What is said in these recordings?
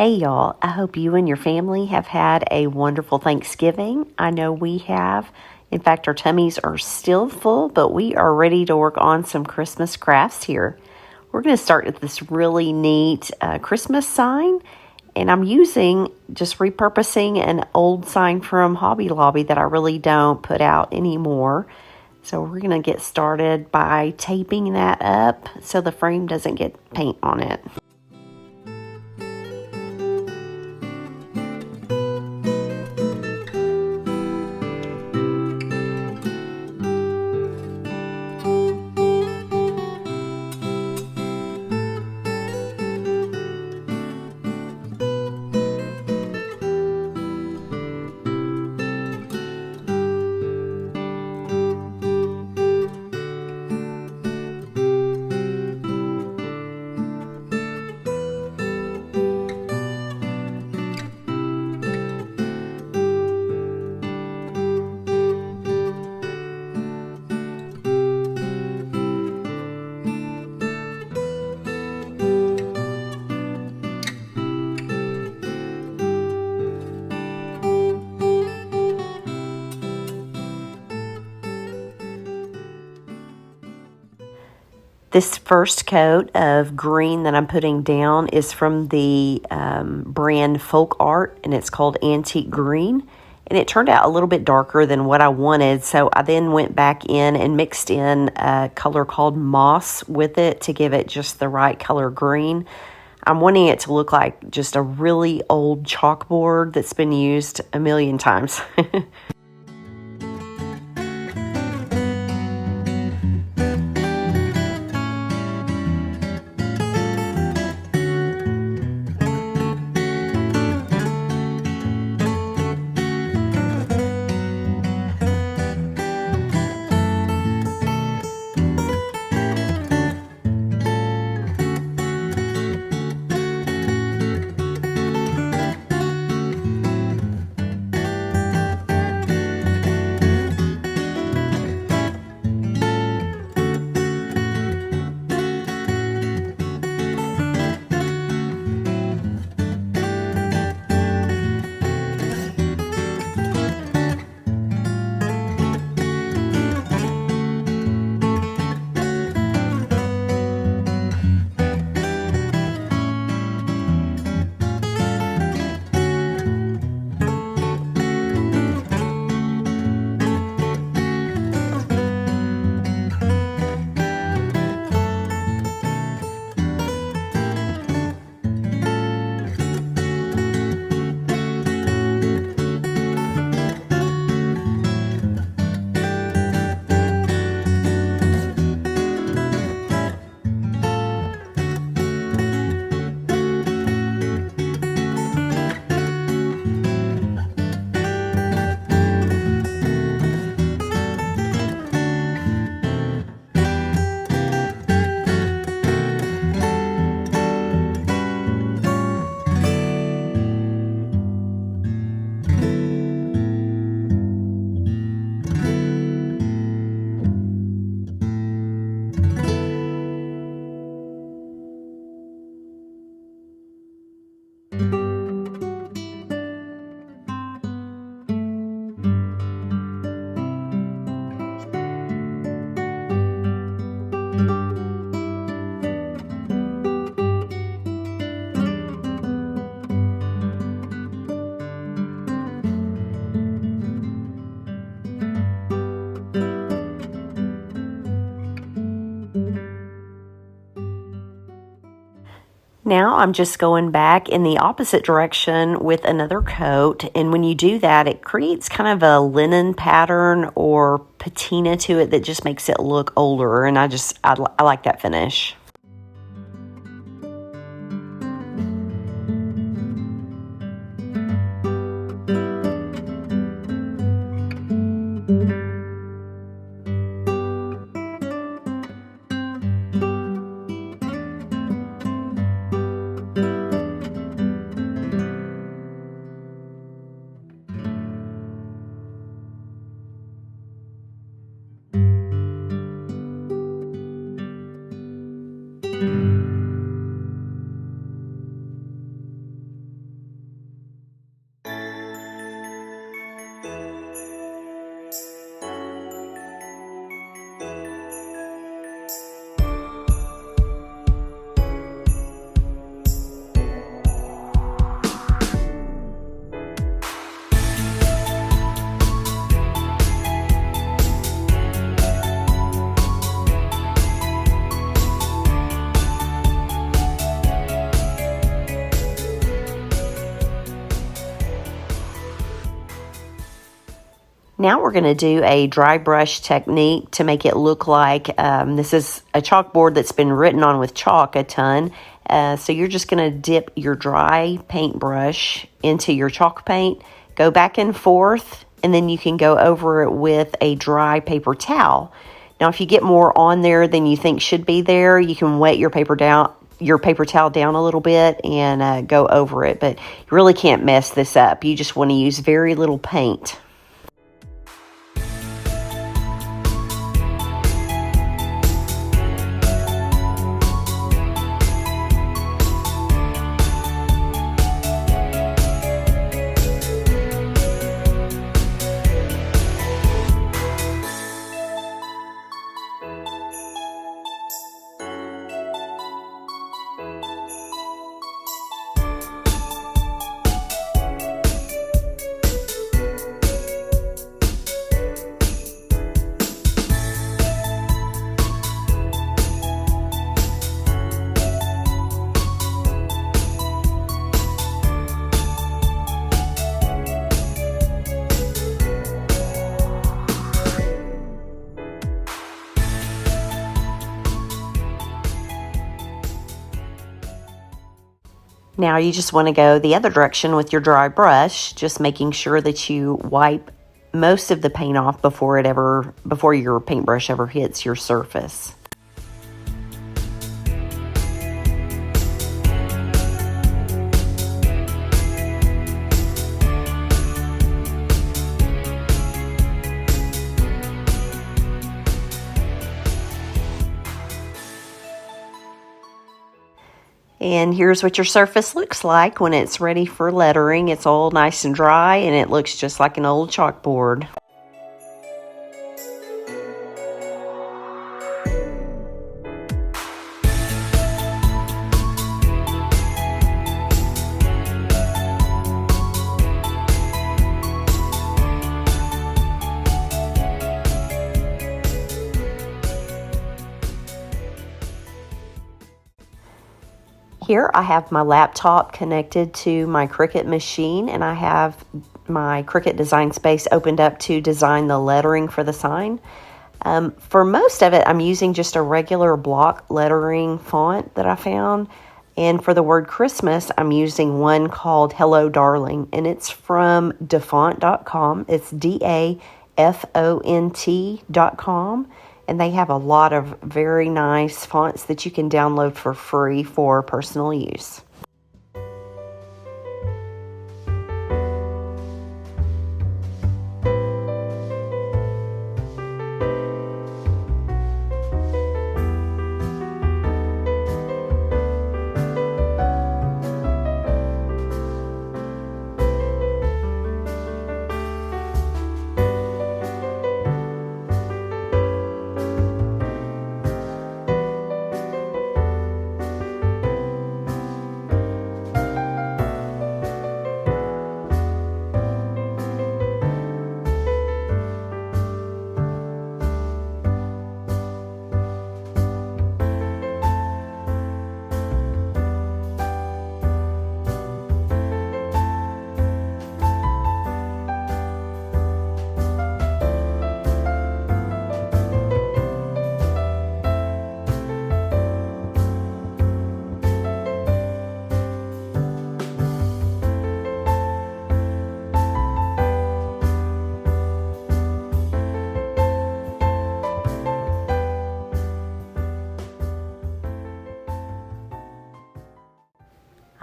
Hey y'all, I hope you and your family have had a wonderful Thanksgiving. I know we have. In fact, our tummies are still full, but we are ready to work on some Christmas crafts here. We're going to start with this really neat Christmas sign, and I'm just repurposing an old sign from Hobby Lobby that I really don't put out anymore. So we're going to get started by taping that up so the frame doesn't get paint on it. This first coat of green that I'm putting down is from the brand Folk Art, and it's called Antique Green. And it turned out a little bit darker than what I wanted, so I then went back in and mixed in a color called Moss with it to give it just the right color green. I'm wanting it to look like just a really old chalkboard that's been used a million times. Now I'm just going back in the opposite direction with another coat, and when you do that, it creates kind of a linen pattern or patina to it that just makes it look older, and I like that finish. Now we're going to do a dry brush technique to make it look like this is a chalkboard that's been written on with chalk a ton. So you're just going to dip your dry paintbrush into your chalk paint, go back and forth, and then you can go over it with a dry paper towel. Now, if you get more on there than you think should be there, you can wet your paper towel down a little bit and go over it. But you really can't mess this up. You just want to use very little paint. Now you just want to go the other direction with your dry brush, just making sure that you wipe most of the paint off before your paintbrush ever hits your surface. And here's what your surface looks like when it's ready for lettering. It's all nice and dry, and it looks just like an old chalkboard. Here I have my laptop connected to my Cricut machine, and I have my Cricut Design Space opened up to design the lettering for the sign. For most of it, I'm using just a regular block lettering font that I found. And for the word Christmas, I'm using one called Hello Darling, and it's from dafont.com. It's DAFONT.com. And they have a lot of very nice fonts that you can download for free for personal use.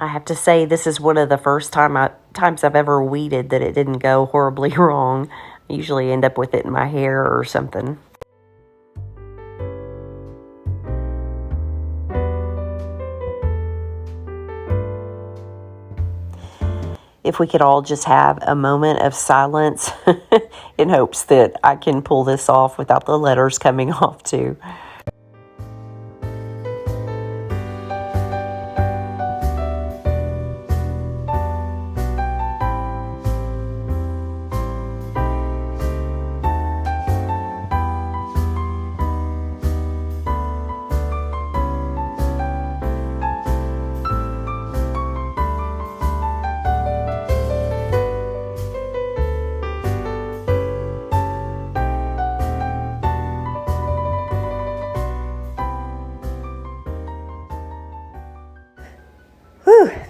I have to say, this is one of the first times I've ever weeded that it didn't go horribly wrong. I usually end up with it in my hair or something. If we could all just have a moment of silence in hopes that I can pull this off without the letters coming off too.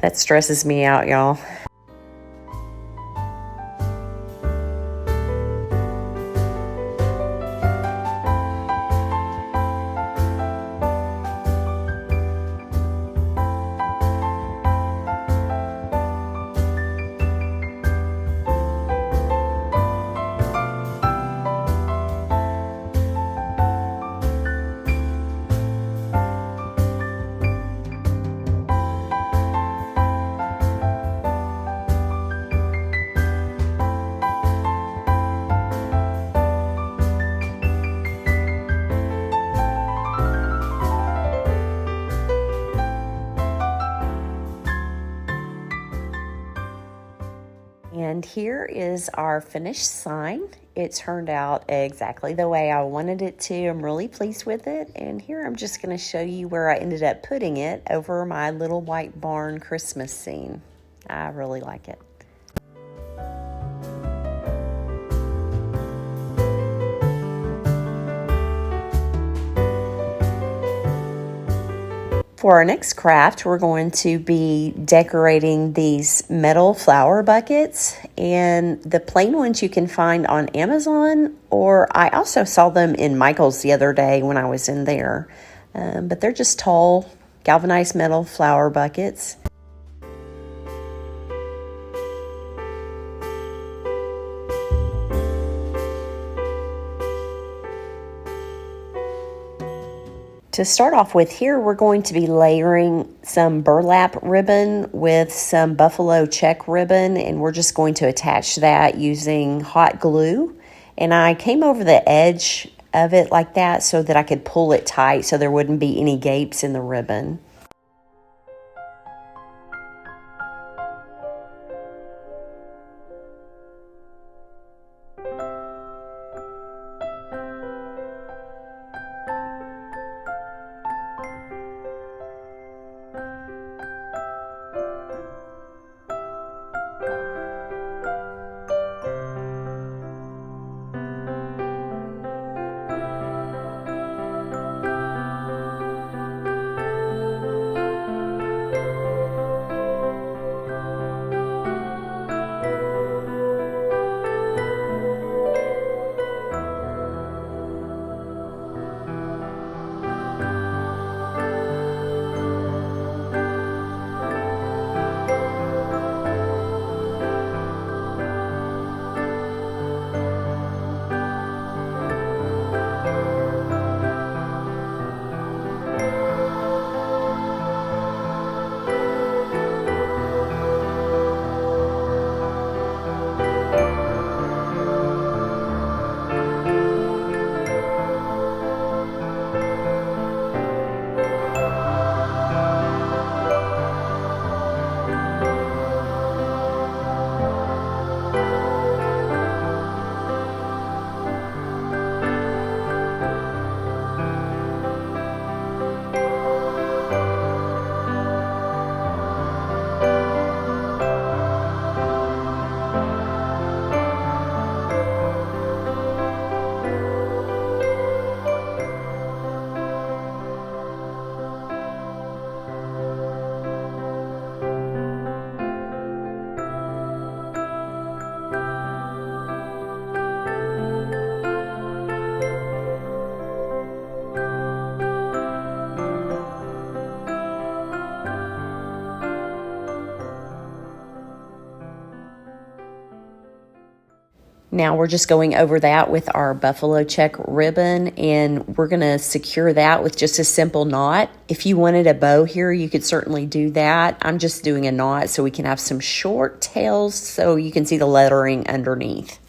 That stresses me out, y'all. And here is our finished sign. It turned out exactly the way I wanted it to. I'm really pleased with it. And here I'm just going to show you where I ended up putting it over my little white barn Christmas scene. I really like it. For our next craft, we're going to be decorating these metal flower buckets, and the plain ones you can find on Amazon, or I also saw them in Michael's the other day when I was in there. But they're just tall, galvanized metal flower buckets. To start off with here, we're going to be layering some burlap ribbon with some buffalo check ribbon, and we're just going to attach that using hot glue. And I came over the edge of it like that so that I could pull it tight so there wouldn't be any gapes in the ribbon. Now we're just going over that with our buffalo check ribbon, and we're going to secure that with just a simple knot. If you wanted a bow here, you could certainly do that. I'm just doing a knot so we can have some short tails so you can see the lettering underneath.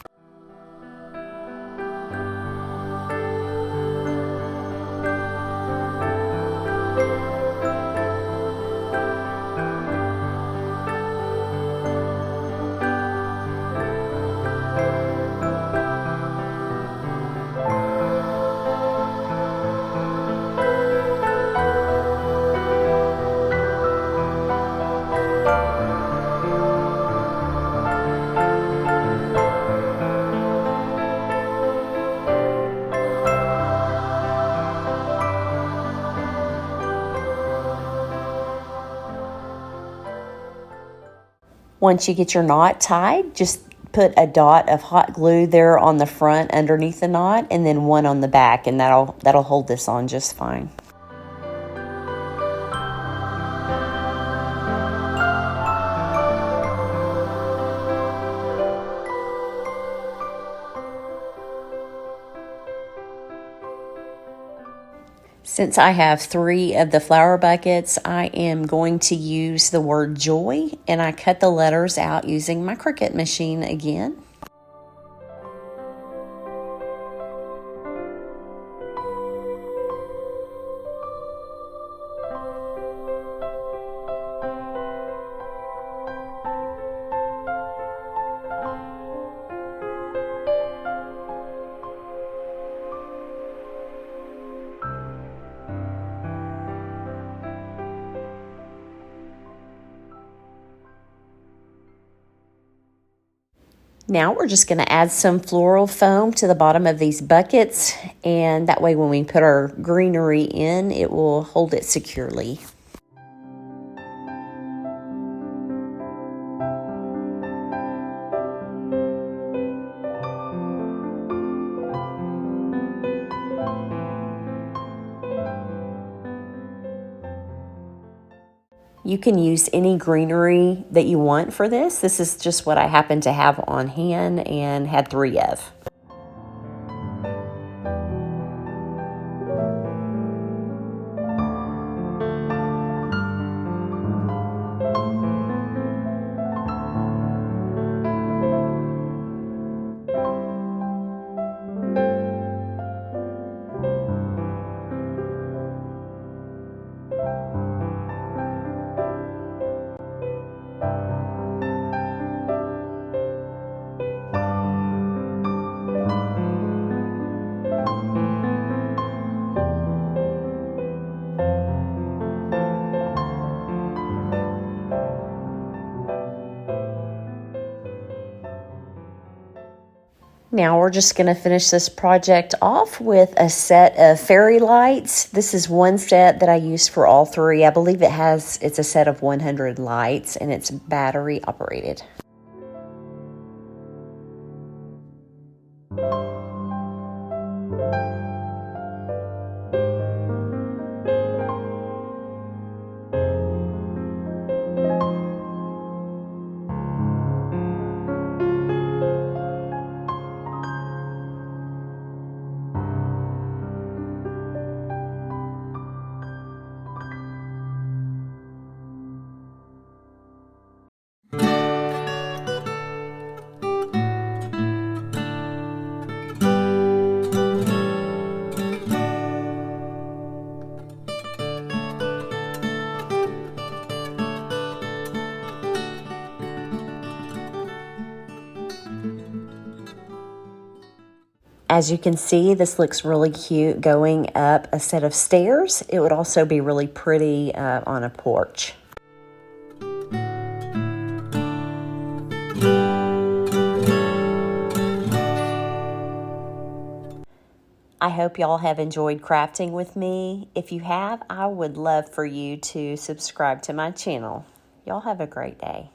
Once you get your knot tied, just put a dot of hot glue there on the front underneath the knot, and then one on the back, and that'll hold this on just fine. Since I have 3 of the flower buckets, I am going to use the word joy, and I cut the letters out using my Cricut machine again. Now we're just going to add some floral foam to the bottom of these buckets, and that way when we put our greenery in, it will hold it securely. You can use any greenery that you want for this. This is just what I happen to have on hand and had 3 of. Now we're just going to finish this project off with a set of fairy lights. This is one set that I used for all 3. I believe it's a set of 100 lights, and it's battery operated. As you can see, this looks really cute going up a set of stairs. It would also be really pretty on a porch. I hope y'all have enjoyed crafting with me. If you have, I would love for you to subscribe to my channel. Y'all have a great day.